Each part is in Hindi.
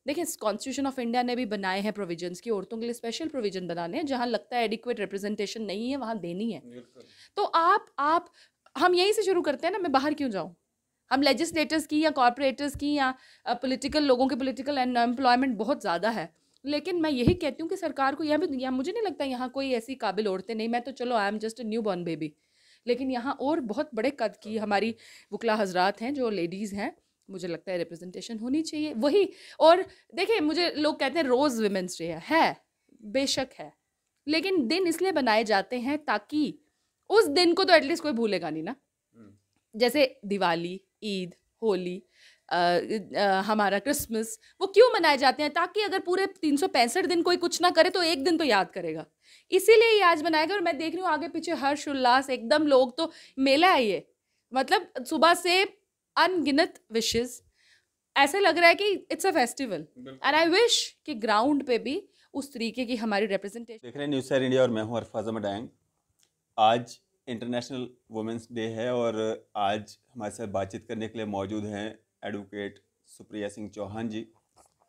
देखिए, कॉन्स्टिट्यूशन ऑफ इंडिया ने भी बनाए हैं प्रोविजंस की औरतों के लिए स्पेशल प्रोविजन बनाने हैं, जहाँ लगता है एडिक्वेट रिप्रेजेंटेशन नहीं है वहाँ देनी है। तो आप हम यहीं से शुरू करते हैं ना, मैं बाहर क्यों जाऊँ? हम लेजिस्लेटर्स की या कॉरपोरेटर्स की या पॉलिटिकल लोगों के पॉलिटिकल एम्प्लॉयमेंट बहुत ज़्यादा है, लेकिन मैं यही कहती हूँ कि सरकार को यहाँ मुझे नहीं लगता यहाँ कोई ऐसी काबिल औरतें नहीं, मैं तो चलो I am just a new born baby, लेकिन यहाँ और बहुत बड़े कद की हमारी वकला हजरात हैं जो लेडीज़ हैं, मुझे लगता है रिप्रेजेंटेशन होनी चाहिए वही। और देखिए, मुझे लोग कहते हैं रोज़ वुमेंस डे है, बेशक है, लेकिन दिन इसलिए बनाए जाते हैं ताकि उस दिन को तो एटलीस्ट कोई भूलेगा नहीं ना। जैसे दिवाली, ईद, होली, हमारा क्रिसमस, वो क्यों मनाए जाते हैं? ताकि अगर पूरे 365 दिन कोई कुछ ना करे तो एक दिन तो याद करेगा, इसीलिए ये आज मनाया गया। और मैं देख रही हूँ आगे पीछे हर्ष उल्लास एकदम, लोग तो मेला है ये, मतलब सुबह से अनगिनत विशेस, ऐसे लग रहा है कि it's a festival. And I wish कि ग्राउंड पे भी उस तरीके की हमारी रिप्रेजेंटेशन। देख रहे हैं न्यूज़ सर इंडिया और मैं हूं अरफाज अहमद डांग। आज इंटरनेशनल वुमेंस डे है और आज हमारे साथ बातचीत करने के लिए मौजूद हैं एडवोकेट सुप्रिया सिंह चौहान जी।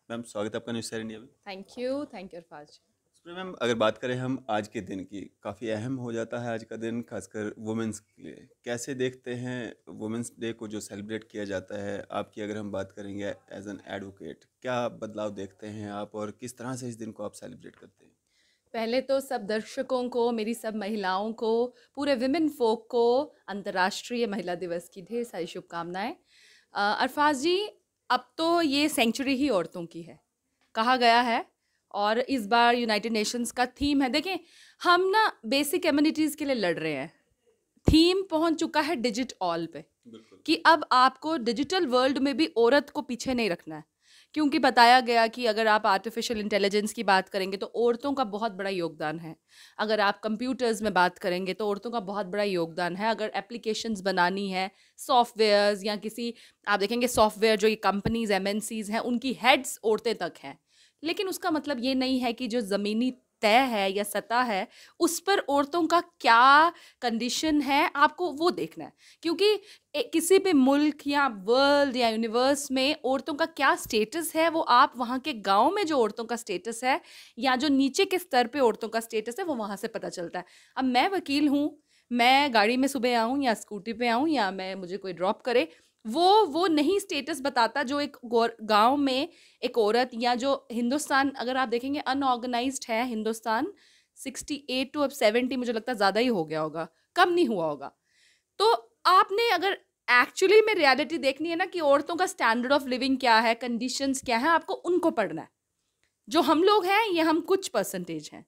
मैम, स्वागत है आपका न्यूज़ सर इंडिया में। Thank you Arfaz. Supriya ma'am, अगर बात करें हम आज के दिन की, काफ़ी अहम हो जाता है आज का दिन, खासकर वुमेंस के लिए। कैसे देखते हैं वुमेंस डे को जो सेलिब्रेट किया जाता है? आपकी अगर हम बात करेंगे एज एन एडवोकेट, क्या बदलाव देखते हैं आप और किस तरह से इस दिन को आप सेलिब्रेट करते हैं? पहले तो सब दर्शकों को, मेरी सब महिलाओं को, पूरे विमेन फोक को अंतर्राष्ट्रीय महिला दिवस की ढेर सारी शुभकामनाएं। अरफाज जी, अब तो ये सेंचुरी ही औरतों की है कहा गया है, और इस बार यूनाइटेड नेशंस का थीम है। देखें, हम ना बेसिक एम्यूनिटीज़ के लिए लड़ रहे हैं, थीम पहुंच चुका है डिजिट ऑल पे, कि अब आपको डिजिटल वर्ल्ड में भी औरत को पीछे नहीं रखना है, क्योंकि बताया गया कि अगर आप आर्टिफिशियल इंटेलिजेंस की बात करेंगे तो औरतों का बहुत बड़ा योगदान है, अगर आप कंप्यूटर्स में बात करेंगे तो औरतों का बहुत बड़ा योगदान है, अगर एप्लीकेशंस बनानी है, सॉफ्टवेयर्स या किसी, आप देखेंगे सॉफ्टवेयर जो ये कंपनीज एमएनसीज हैं उनकी हेड्स औरतें तक हैं। लेकिन उसका मतलब ये नहीं है कि जो ज़मीनी तय है या सतह है उस पर औरतों का क्या कंडीशन है, आपको वो देखना है, क्योंकि किसी भी मुल्क या वर्ल्ड या यूनिवर्स में औरतों का क्या स्टेटस है, वो आप वहाँ के गांव में जो औरतों का स्टेटस है या जो नीचे के स्तर पे औरतों का स्टेटस है वो वहाँ से पता चलता है। अब मैं वकील हूँ, मैं गाड़ी में सुबह आऊँ या स्कूटी पे आऊँ या मैं मुझे कोई ड्रॉप करे, वो नहीं स्टेटस बताता जो एक गांव में एक औरत, या जो हिंदुस्तान अगर आप देखेंगे अनऑर्गेनाइज्ड है हिंदुस्तान, 68 टू अब 70 मुझे लगता है ज़्यादा ही हो गया होगा, कम नहीं हुआ होगा। तो आपने अगर एक्चुअली में रियलिटी देखनी है ना कि औरतों का स्टैंडर्ड ऑफ लिविंग क्या है, कंडीशंस क्या है, आपको उनको पढ़ना है। जो हम लोग हैं ये हम कुछ परसेंटेज हैं,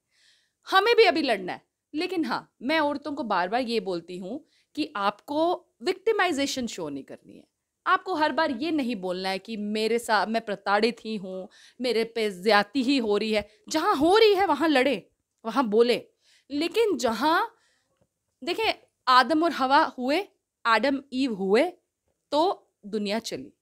हमें भी अभी लड़ना है। लेकिन हाँ, मैं औरतों को बार बार ये बोलती हूँ कि आपको विक्टिमाइजेशन शो नहीं करनी है, आपको हर बार ये नहीं बोलना है कि मेरे साथ मैं प्रताड़ित ही हूँ, मेरे पे ज्यादती ही हो रही है। जहाँ हो रही है वहाँ लड़े, वहाँ बोले, लेकिन जहाँ देखें आदम और हवा हुए, एडम ईव हुए तो दुनिया चली।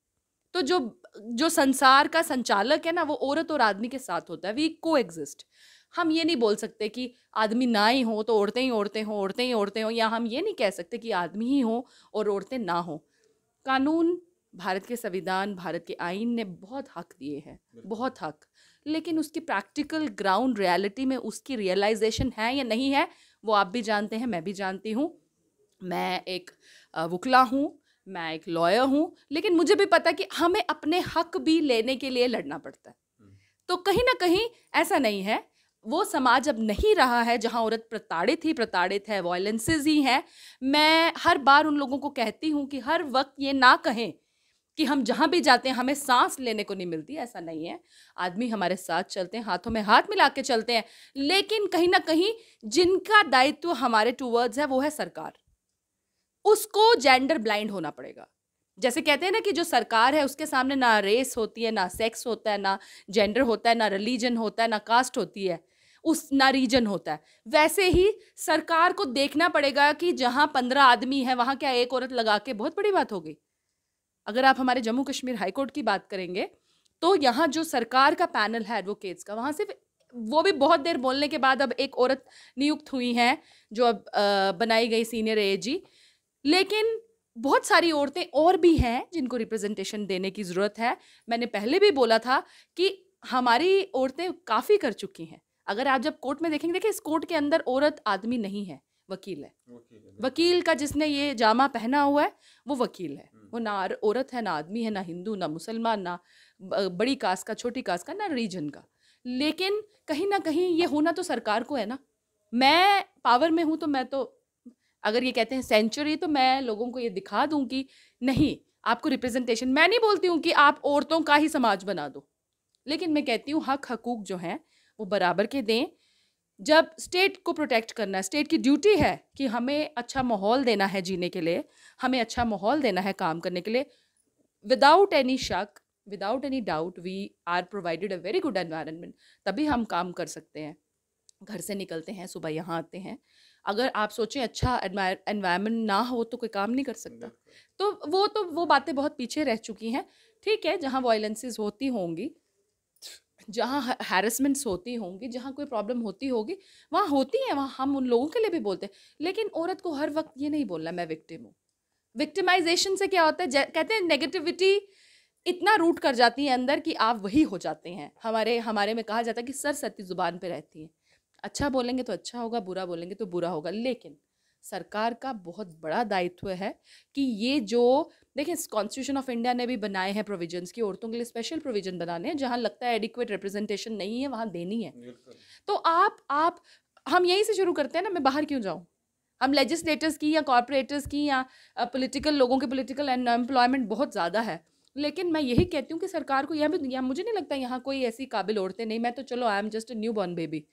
तो जो संसार का संचालक है ना वो औरत और आदमी के साथ होता है, वी को एग्जिस्ट। हम ये नहीं बोल सकते कि आदमी ना ही हो तो औरतें ही औरतें हों, औरतें ही औरतें हों, या हम ये नहीं कह सकते कि आदमी ही हो और औरतें ना हो। कानून, भारत के संविधान, भारत के आईन ने बहुत हक दिए हैं, बहुत हक, लेकिन उसकी प्रैक्टिकल ग्राउंड रियलिटी में उसकी रियलाइजेशन है या नहीं है वो आप भी जानते हैं, मैं भी जानती हूँ। मैं एक वकला हूँ, मैं एक लॉयर हूँ, लेकिन मुझे भी पता है कि हमें अपने हक भी लेने के लिए लड़ना पड़ता है। तो कहीं ना कहीं ऐसा नहीं है, वो समाज अब नहीं रहा है जहाँ औरत प्रताड़ित है, वायलेंसेस ही हैं। मैं हर बार उन लोगों को कहती हूँ कि हर वक्त ये ना कहें कि हम जहाँ भी जाते हैं हमें सांस लेने को नहीं मिलती, ऐसा नहीं है। आदमी हमारे साथ चलते हैं, हाथों में हाथ मिला के चलते हैं, लेकिन कहीं ना कहीं जिनका दायित्व हमारे टूवर्ड्स है वो है सरकार, उसको जेंडर ब्लाइंड होना पड़ेगा। जैसे कहते हैं ना कि जो सरकार है उसके सामने ना रेस होती है, ना सेक्स होता है, ना जेंडर होता है, ना रिलीजन होता है, ना कास्ट होती है, उस ना रीजन होता है। वैसे ही सरकार को देखना पड़ेगा कि जहां 15 आदमी है वहां क्या एक औरत लगा के बहुत बड़ी बात हो गई। अगर आप हमारे जम्मू कश्मीर हाईकोर्ट की बात करेंगे तो यहाँ जो सरकार का पैनल है एडवोकेट्स का, वहाँ सिर्फ वो भी बहुत देर बोलने के बाद अब एक औरत नियुक्त हुई हैं जो अब बनाई गई सीनियर एजी, लेकिन बहुत सारी औरतें और भी हैं जिनको रिप्रेजेंटेशन देने की ज़रूरत है। मैंने पहले भी बोला था कि हमारी औरतें काफ़ी कर चुकी हैं। अगर आप जब कोर्ट में देखेंगे, देखिए इस कोर्ट के अंदर औरत आदमी नहीं है, वकील है। वकील का जिसने ये जामा पहना हुआ है वो वकील है। वो ना औरत है, ना आदमी है, ना हिंदू, ना मुसलमान, ना बड़ी कास्ट का, छोटी कास्ट का, ना रीजन का। लेकिन कहीं ना कहीं ये होना तो सरकार को है ना। मैं पावर में हूँ तो मैं तो, अगर ये कहते हैं सेंचुरी, तो मैं लोगों को ये दिखा दूं कि नहीं, आपको रिप्रेजेंटेशन, मैं नहीं बोलती हूँ कि आप औरतों का ही समाज बना दो, लेकिन मैं कहती हूँ हक हकूक जो हैं वो बराबर के दें। जब स्टेट को प्रोटेक्ट करना है, स्टेट की ड्यूटी है कि हमें अच्छा माहौल देना है जीने के लिए, हमें अच्छा माहौल देना है काम करने के लिए। विदाउट एनी शक, without any doubt, we are provided a very good environment, तभी हम काम कर सकते हैं। घर से निकलते हैं, सुबह यहाँ आते हैं। अगर आप सोचें अच्छा एनवायरनमेंट ना हो तो कोई काम नहीं कर सकता। तो वो बातें बहुत पीछे रह चुकी हैं। ठीक है, जहाँ वायलेंसेस होती होंगी, जहाँ हैरेसमेंट्स होती होंगी, जहाँ कोई प्रॉब्लम होती होगी, वहाँ होती है, वहाँ हम उन लोगों के लिए भी बोलते हैं। लेकिन औरत को हर वक्त ये नहीं बोलना मैं विक्टिम हूँ। विक्टिमाइजेशन से क्या होता है, कहते हैं नेगेटिविटी इतना रूट कर जाती है अंदर कि आप वही हो जाते हैं। हमारे में कहा जाता है कि सरस्वती जुबान पे रहती है। अच्छा बोलेंगे तो अच्छा होगा, बुरा बोलेंगे तो बुरा होगा। लेकिन सरकार का बहुत बड़ा दायित्व है कि ये जो, देखिए कॉन्स्टिट्यूशन ऑफ इंडिया ने भी बनाए हैं प्रोविजंस की, औरतों के लिए स्पेशल प्रोविजन बनाने हैं, जहाँ लगता है एडिक्वेट रिप्रेजेंटेशन नहीं है वहाँ देनी है। तो आप हम यहीं से शुरू करते हैं ना, मैं बाहर क्यों जाऊँ। हम लेजिस्लेटर्स की या कॉरपोरेटर्स की या पॉलिटिकल लोगों के पॉलिटिकल एम्प्लॉयमेंट बहुत ज़्यादा है। लेकिन मैं यही कहती हूँ कि सरकार को यहाँ मुझे नहीं लगता यहाँ कोई ऐसी काबिल औरतें नहीं, मैं तो चलो I am just a new born baby,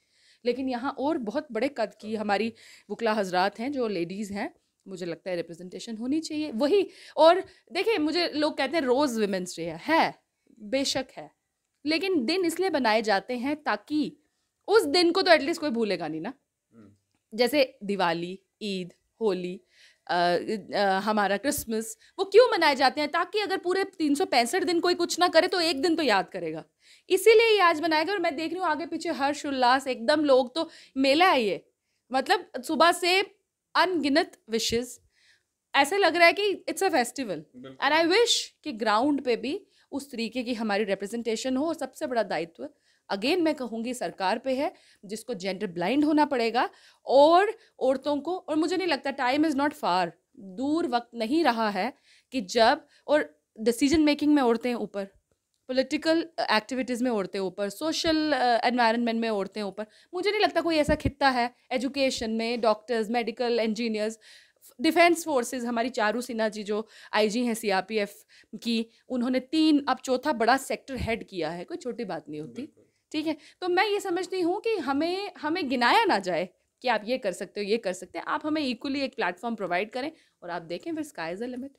लेकिन यहाँ और बहुत बड़े कद की हमारी वकला हजरात हैं जो लेडीज़ हैं, मुझे लगता है रिप्रेजेंटेशन होनी चाहिए वही। और देखिए, मुझे लोग कहते हैं रोज़ वुमेंस डे है, बेशक है, लेकिन दिन इसलिए बनाए जाते हैं ताकि उस दिन को तो एटलीस्ट कोई भूलेगा नहीं ना। जैसे दिवाली, ईद, होली, हमारा क्रिसमस, वो क्यों मनाए जाते हैं, ताकि अगर पूरे 365 दिन कोई कुछ ना करे तो एक दिन तो याद करेगा, इसीलिए ये आज मनाएगा। और मैं देख रही हूँ आगे पीछे हर्ष उल्लास एकदम, लोग तो मेला है ये, मतलब सुबह से अनगिनत विशेस, ऐसे लग रहा है कि it's a festival. And I wish कि ग्राउंड पे भी उस तरीके की हमारी रिप्रेजेंटेशन हो। और सबसे बड़ा दायित्व अगेन मैं कहूँगी सरकार पे है, जिसको जेंडर ब्लाइंड होना पड़ेगा और औरतों को। और मुझे नहीं लगता, टाइम इज़ नॉट फार, दूर वक्त नहीं रहा है कि जब, और डिसीजन मेकिंग में औरतें ऊपर, पॉलिटिकल एक्टिविटीज़ में औरतें ऊपर, सोशल एनवायरनमेंट में औरतें ऊपर। मुझे नहीं लगता कोई ऐसा खित्ता है एजुकेशन में, doctors, medical engineers, defence forces, हमारी चारू सिन्हा जी जो आईजी हैं सीआरपीएफ की, उन्होंने 3, अब चौथा बड़ा सेक्टर हेड किया है, कोई छोटी बात नहीं होती। ठीक है, तो मैं ये समझती हूँ कि हमें गिनाया ना जाए कि आप ये कर सकते हो, ये कर सकते हैं। आप हमें इक्वली एक प्लेटफॉर्म प्रोवाइड करें और आप देखें, फिर स्काई इज़ द लिमिट।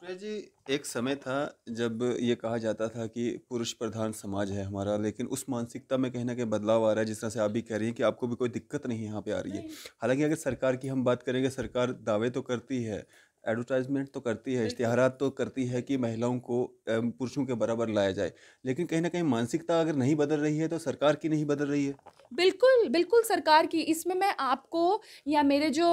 जी, एक समय था जब ये कहा जाता था कि पुरुष प्रधान समाज है हमारा, लेकिन उस मानसिकता में कहीं ना कहीं बदलाव आ रहा है, जिस तरह से आप भी कह रही हैं कि आपको भी कोई दिक्कत नहीं यहाँ पे आ रही है। हालांकि अगर सरकार की हम बात करेंगे, सरकार दावे तो करती है, एडवर्टाइजमेंट तो करती है, इश्तिहारात तो करती है कि महिलाओं को पुरुषों के बराबर लाया जाए, लेकिन कहीं ना कहीं मानसिकता अगर नहीं बदल रही है तो सरकार की नहीं बदल रही है। बिल्कुल बिल्कुल सरकार की। इसमें मैं आपको या मेरे जो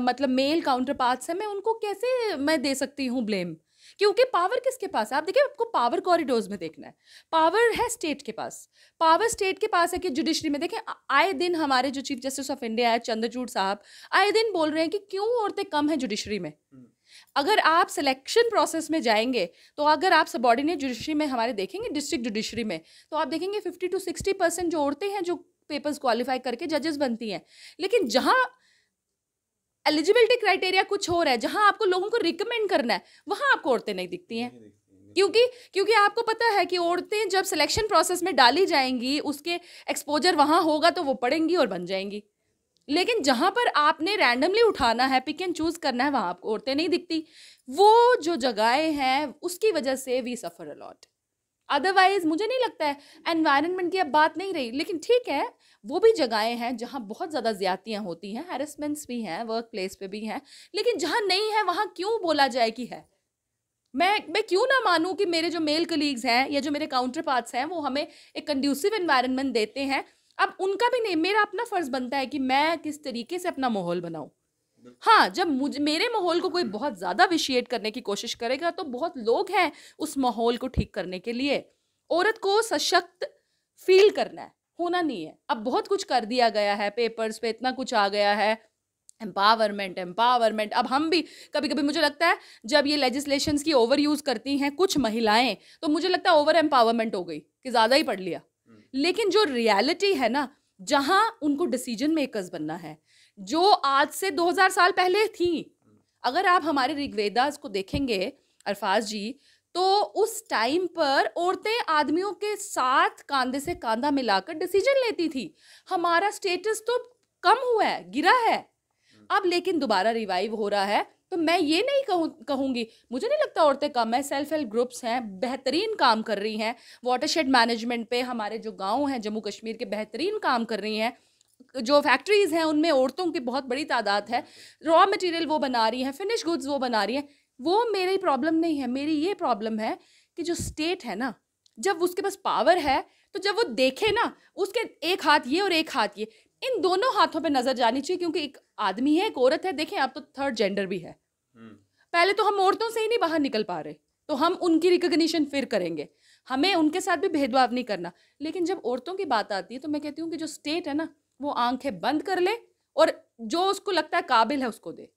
मतलब मेल काउंटर पार्ट्स हैं, मैं उनको कैसे मैं दे सकती हूँ ब्लेम, क्योंकि पावर किसके पास है। आप देखिए, आपको पावर कॉरिडोर्स में देखना है, पावर है स्टेट के पास। पावर स्टेट के पास है कि जुडिशरी में देखें, आए दिन हमारे जो चीफ जस्टिस ऑफ इंडिया है चंद्रचूड़ साहब, आए दिन बोल रहे हैं कि क्यों औरतें कम हैं जुडिशरी में। अगर आप सिलेक्शन प्रोसेस में जाएंगे, तो अगर आप सबॉर्डिनेट जुडिशरी में हमारे देखेंगे, डिस्ट्रिक्ट जुडिशरी में, तो आप देखेंगे 50 to 60% जो औरतें हैं जो पेपर्स क्वालिफाई करके जजेस बनती हैं। लेकिन जहां एलिजिबिलिटी क्राइटेरिया कुछ और है, जहां आपको लोगों को रिकमेंड करना है, वहां आपको औरतें नहीं दिखती हैं। क्योंकि आपको पता है कि औरतें जब सिलेक्शन प्रोसेस में डाली जाएंगी, उसके एक्सपोजर वहां होगा तो वो पढ़ेंगी और बन जाएंगी। लेकिन जहां पर आपने रैंडमली उठाना है, पिक एंड चूज करना है, वहां आपको औरतें नहीं दिखती। वो जो जगहें हैं, उसकी वजह से we suffer a lot. Otherwise मुझे नहीं लगता है, एनवायरनमेंट की अब बात नहीं रही, लेकिन ठीक है, वो भी जगहें हैं जहाँ बहुत ज़्यादा ज़्यादतियाँ होती हैं, हैरेसमेंट्स भी हैं, वर्क प्लेस पे भी हैं। लेकिन जहाँ नहीं है वहाँ क्यों बोला जाए कि है। मैं क्यों ना मानूं कि मेरे जो मेल कलीग्स हैं या जो मेरे काउंटर पार्ट्स हैं, वो हमें एक कंड्यूसिव एनवायरनमेंट देते हैं। अब उनका भी नहीं, मेरा अपना फ़र्ज़ बनता है कि मैं किस तरीके से अपना माहौल बनाऊं। हाँ, जब मेरे माहौल को कोई बहुत ज़्यादा विशिएट करने की कोशिश करेगा तो बहुत लोग हैं उस माहौल को ठीक करने के लिए। औरत को सशक्त फ़ील करना है, होना नहीं है। अब बहुत कुछ कर दिया गया है, पेपर्स पे इतना कुछ आ गया है, एम्पावरमेंट एम्पावरमेंट। अब हम भी कभी-कभी मुझे लगता है जब ये लेजिस्लेशंस की ओवर यूज़ करती हैं कुछ महिलाएँ, तो मुझे लगता है ओवर एम्पावरमेंट हो गई कि ज़्यादा ही पढ़ लिया। लेकिन जो रियलिटी है ना, जहाँ उनको डिसीजन मेकर्स बनना है, जो आज से 2000 साल पहले थी। अगर आप हमारे ऋग्वेदास को देखेंगे अरफाज जी, तो उस टाइम पर औरतें आदमियों के साथ कांधे से कांधा मिलाकर डिसीजन लेती थी। हमारा स्टेटस तो कम हुआ है, गिरा है। अब लेकिन दोबारा रिवाइव हो रहा है, तो मैं ये नहीं कहूँगी, मुझे नहीं लगता औरतें कम है। सेल्फ हेल्प ग्रुप्स हैं, बेहतरीन काम कर रही हैं। वाटरशेड मैनेजमेंट पे हमारे जो गांव हैं जम्मू कश्मीर के, बेहतरीन काम कर रही हैं। जो फैक्ट्रीज हैं उनमें औरतों की बहुत बड़ी तादाद है। रॉ मटेरियल वो बना रही हैं, फिनिश गुड्स वो बना रही हैं। वो मेरी प्रॉब्लम नहीं है। मेरी ये प्रॉब्लम है कि जो स्टेट है ना, जब उसके पास पावर है, तो जब वो देखे ना, उसके एक हाथ ये और एक हाथ ये, इन दोनों हाथों पे नजर जानी चाहिए, क्योंकि एक आदमी है, एक औरत है। देखें, आप तो थर्ड जेंडर भी है। पहले तो हम औरतों से ही नहीं बाहर निकल पा रहे, तो हम उनकी रिकॉग्निशन फिर करेंगे। हमें उनके साथ भी भेदभाव नहीं करना। लेकिन जब औरतों की बात आती है, तो मैं कहती हूँ कि जो स्टेट है ना, वो आंखें बंद कर ले और जो उसको लगता है काबिल है उसको दे।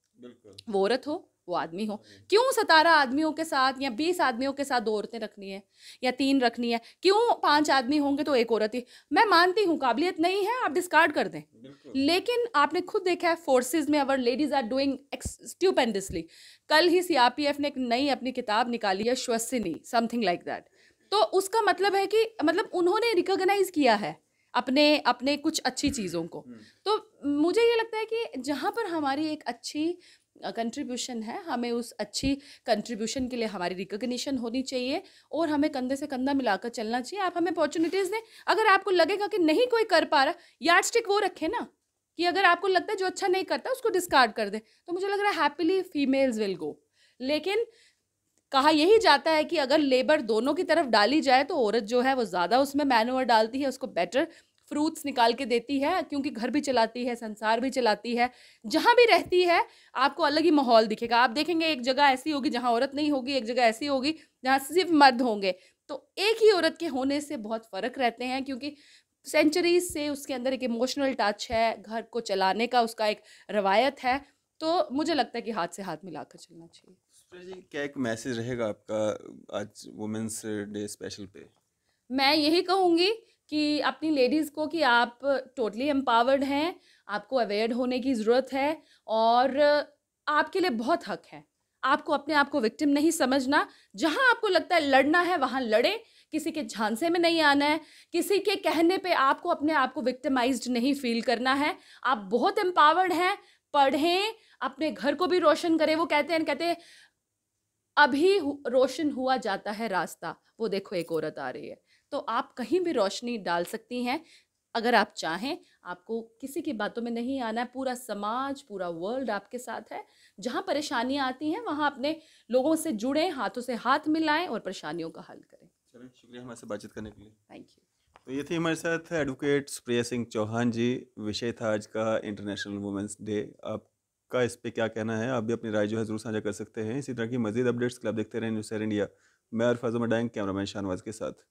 वो औरत हो, वो आदमी हो। क्यों 17 आदमियों के साथ या 20 आदमियों के साथ 2 औरतें रखनी है या 3 रखनी है? क्यों 5 आदमी होंगे तो 1 औरत ही? मैं मानती हूँ काबिलियत नहीं है, आप डिस्कार्ड कर दें। लेकिन आपने खुद देखा है फोर्सेस में अवर लेडीज आर डूइंग स्टुपेंडसली। कल ही सीआरपीएफ ने एक नई अपनी किताब निकाली है, श्वसिनी समथिंग लाइक दैट। तो उसका मतलब है कि मतलब उन्होंने रिकॉग्नाइज किया है अपने अपने कुछ अच्छी चीज़ों को। तो मुझे ये लगता है कि जहाँ पर हमारी एक अच्छी कंट्रीब्यूशन है, हमें उस अच्छी कंट्रीब्यूशन के लिए हमारी रिकॉग्निशन होनी चाहिए और हमें कंधे से कंधा मिलाकर चलना चाहिए। आप हमें अपॉर्चुनिटीज़ दें। अगर आपको लगेगा कि नहीं कोई कर पा रहा, यार्ड स्टिक वो रखें ना, कि अगर आपको लगता है जो अच्छा नहीं करता उसको डिस्कार्ड कर दें। तो मुझे लग रहा है हैप्पीली फीमेल्स विल गो। लेकिन कहा यही जाता है कि अगर लेबर दोनों की तरफ डाली जाए तो औरत जो है वो ज़्यादा उसमें मैनूवर डालती है, उसको बेटर फ्रूट्स निकाल के देती है, क्योंकि घर भी चलाती है, संसार भी चलाती है। जहाँ भी रहती है आपको अलग ही माहौल दिखेगा। आप देखेंगे एक जगह ऐसी होगी जहाँ औरत नहीं होगी, एक जगह ऐसी होगी जहाँ सिर्फ मर्द होंगे। तो एक ही औरत के होने से बहुत फ़र्क रहते हैं, क्योंकि सेंचुरीज से उसके अंदर एक इमोशनल टच है, घर को चलाने का उसका एक रवायत है। तो मुझे लगता है कि हाथ से हाथ मिलाकर चलना चाहिए। सुप्रिया जी, क्या एक मैसेज रहेगा आपका आज वुमेंस डे स्पेशल पे? मैं यही कहूँगी कि अपनी लेडीज़ को कि आप टोटली एम्पावर्ड हैं, आपको अवेयर होने की ज़रूरत है और आपके लिए बहुत हक है। आपको अपने आप को विक्टिम नहीं समझना। जहाँ आपको लगता है लड़ना है वहाँ लड़ें, किसी के झांसे में नहीं आना है, किसी के कहने पे आपको अपने आप को विक्टिमाइज्ड नहीं फ़ील करना है। आप बहुत एम्पावर्ड हैं, पढ़ें, अपने घर को भी रोशन करें। वो कहते हैं अभी रोशन हुआ जाता है रास्ता, वो देखो एक औरत आ रही है। तो आप कहीं भी रोशनी डाल सकती हैं अगर आप चाहें। आपको किसी की बातों में नहीं आना है। पूरा समाज, पूरा वर्ल्ड आपके साथ है। जहाँ परेशानियाँ आती हैं वहाँ अपने लोगों से जुड़ें, हाथों से हाथ मिलाएं और परेशानियों का हल करें। चलें, शुक्रिया हमारे साथ बातचीत करने के लिए। Thank you. तो ये थी हमारे साथ एडवोकेट सुप्रिया सिंह चौहान जी। विषय था आज का इंटरनेशनल वुमेंस डे। आपका इस पे क्या कहना है? आप भी अपनी राय जो है ज़रूर साझा कर सकते हैं। इसी तरह की मज़ीद अपडेट्स के लिए आप देखते रहें न्यूज़ 7 इंडिया। मैं अरफाज मडांग, कैमरामैन शाहनवाज के साथ।